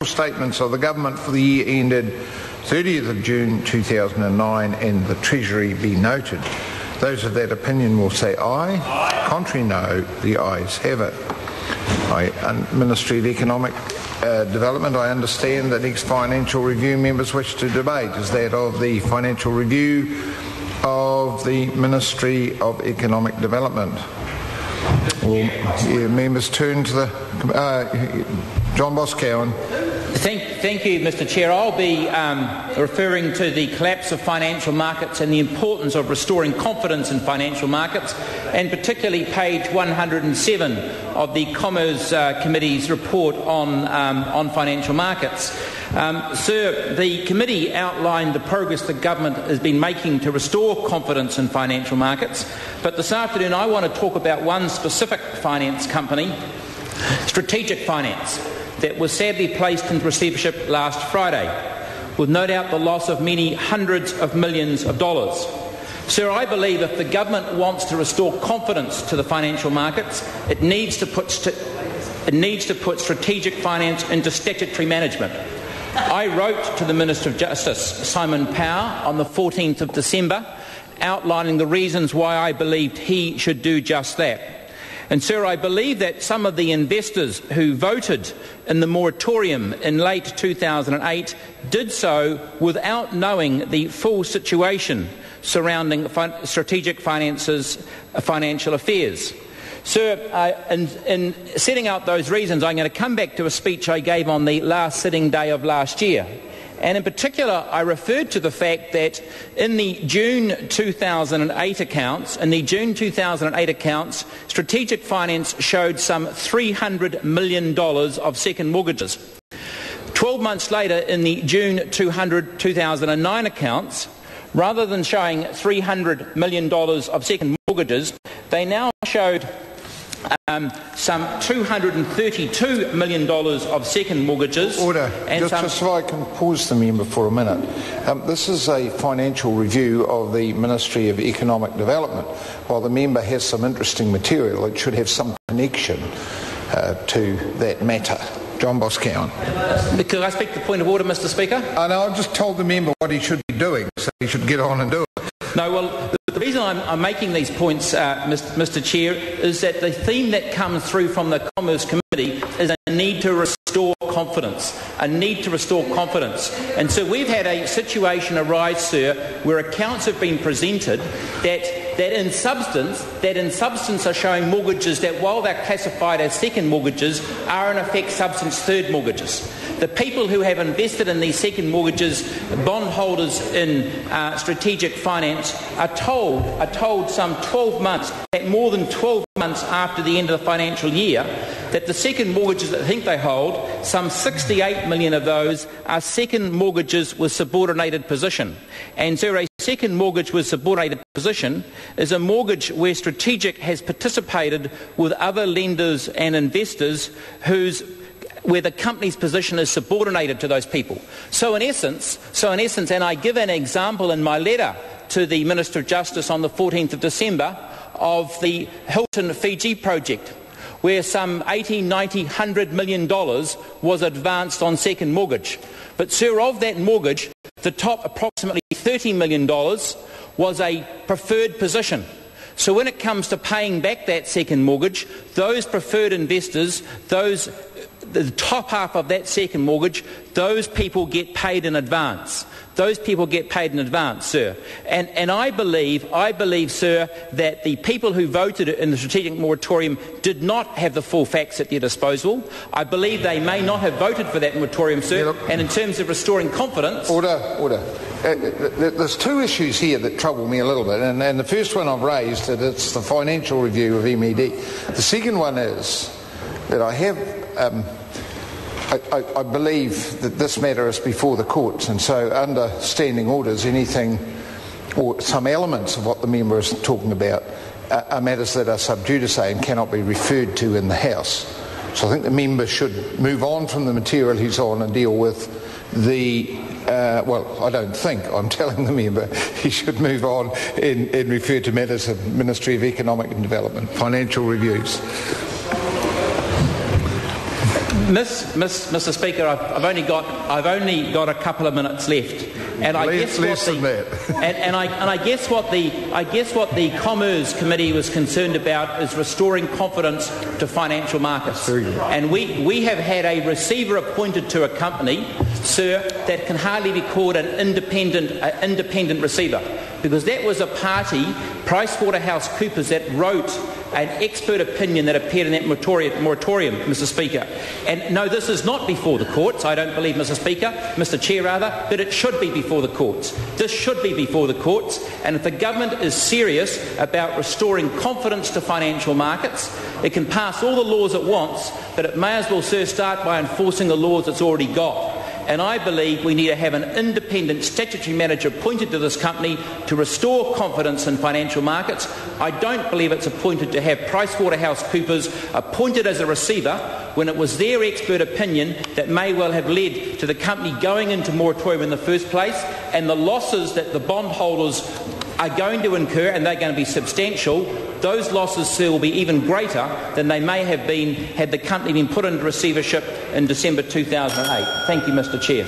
statements of the Government for the year ended 30th of June 2009 and the Treasury be noted. Those of that opinion will say aye. Aye. Contrary no. The ayes have it. Ministry of Economic Development, I understand the next financial review members wish to debate is that of the financial review of the Ministry of Economic Development. Members turn to the John Boscowan. Thank you, Mr. Chair. I'll be referring to the collapse of financial markets and the importance of restoring confidence in financial markets, and particularly page 107 of the Commerce Committee's report on financial markets. Sir, the committee outlined the progress the government has been making to restore confidence in financial markets, but this afternoon I want to talk about one specific finance company, Strategic Finance, that was sadly placed into receivership last Friday, with no doubt the loss of many hundreds of millions of dollars. Sir, I believe if the government wants to restore confidence to the financial markets, it needs to put Strategic Finance into statutory management. I wrote to the Minister of Justice, Simon Power, on the 14th of December, outlining the reasons why I believed he should do just that. And, sir, I believe that some of the investors who voted in the moratorium in late 2008 did so without knowing the full situation surrounding Strategic Finance's financial affairs. Sir, in setting out those reasons, I'm going to come back to a speech I gave on the last sitting day of last year. And in particular, I referred to the fact that in the June 2008 accounts, Strategic Finance showed some $300 million of second mortgages. 12 months later, in the June 2009 accounts, rather than showing $300 million of second mortgages, they now showed some $232 million of second mortgages. Order. And just so I can pause the member for a minute. This is a financial review of the Ministry of Economic Development. While the member has some interesting material, it should have some connection to that matter. John Boscowan. Could I speak to the point of order, Mr. Speaker? No, I've just told the member what he should be doing, so he should get on and do it. No, well, the reason I'm making these points, Mr. Chair, is that the theme that comes through from the Commerce Committee is a need to restore confidence, And so we've had a situation arise, sir, where accounts have been presented that in substance are showing mortgages that, while they're classified as second mortgages, are in effect substance third mortgages. The people who have invested in these second mortgages, bondholders in Strategic Finance, are told some 12 months, more than 12 months after the end of the financial year, that the second mortgages that I think they hold, some 68 million of those are second mortgages with subordinated position. And so a second mortgage with subordinated position is a mortgage where Strategic has participated with other lenders and investors where the company's position is subordinated to those people. So in essence, and I give an example in my letter to the Minister of Justice on the 14th of December of the Hilton Fiji project, where some $80, $90, $100 million was advanced on second mortgage. But, sir, of that mortgage, the top approximately $30 million was a preferred position. So when it comes to paying back that second mortgage, those preferred investors, the top half of that second mortgage, those people get paid in advance. Sir. And I believe, sir, that the people who voted in the strategic moratorium did not have the full facts at their disposal. I believe they may not have voted for that moratorium, sir. And in terms of restoring confidence... Order. There's two issues here that trouble me a little bit. And the first one I've raised, that it's the financial review of MED. The second one is that I have... I believe that this matter is before the courts, and so under standing orders, anything or some elements of what the member is talking about are matters that are sub judice and cannot be referred to in the House. So I think the member should move on from the material he's on and deal with the I don't think, I'm telling the member he should move on and refer to matters of Ministry of Economic and Development, financial reviews. Mr. Speaker, I've only got a couple of minutes left, and I guess what the Commerce Committee was concerned about is restoring confidence to financial markets. And we have had a receiver appointed to a company, sir, that can hardly be called an independent receiver, because that was a party, PricewaterhouseCoopers, that wrote an expert opinion that appeared in that moratorium, Mr. Speaker. And no, this is not before the courts, I don't believe, Mr. Chair, but it should be before the courts. This should be before the courts, and if the government is serious about restoring confidence to financial markets, it can pass all the laws it wants, but it may as well, sir, start by enforcing the laws it's already got. And I believe we need to have an independent statutory manager appointed to this company to restore confidence in financial markets. I don't believe it's appointed to have PricewaterhouseCoopers appointed as a receiver when it was their expert opinion that may well have led to the company going into moratorium in the first place, and the losses that the bondholders are going to incur, and they're going to be substantial. Those losses, sir, will be even greater than they may have been had the company been put into receivership in December 2008. Thank you, Mr. Chair.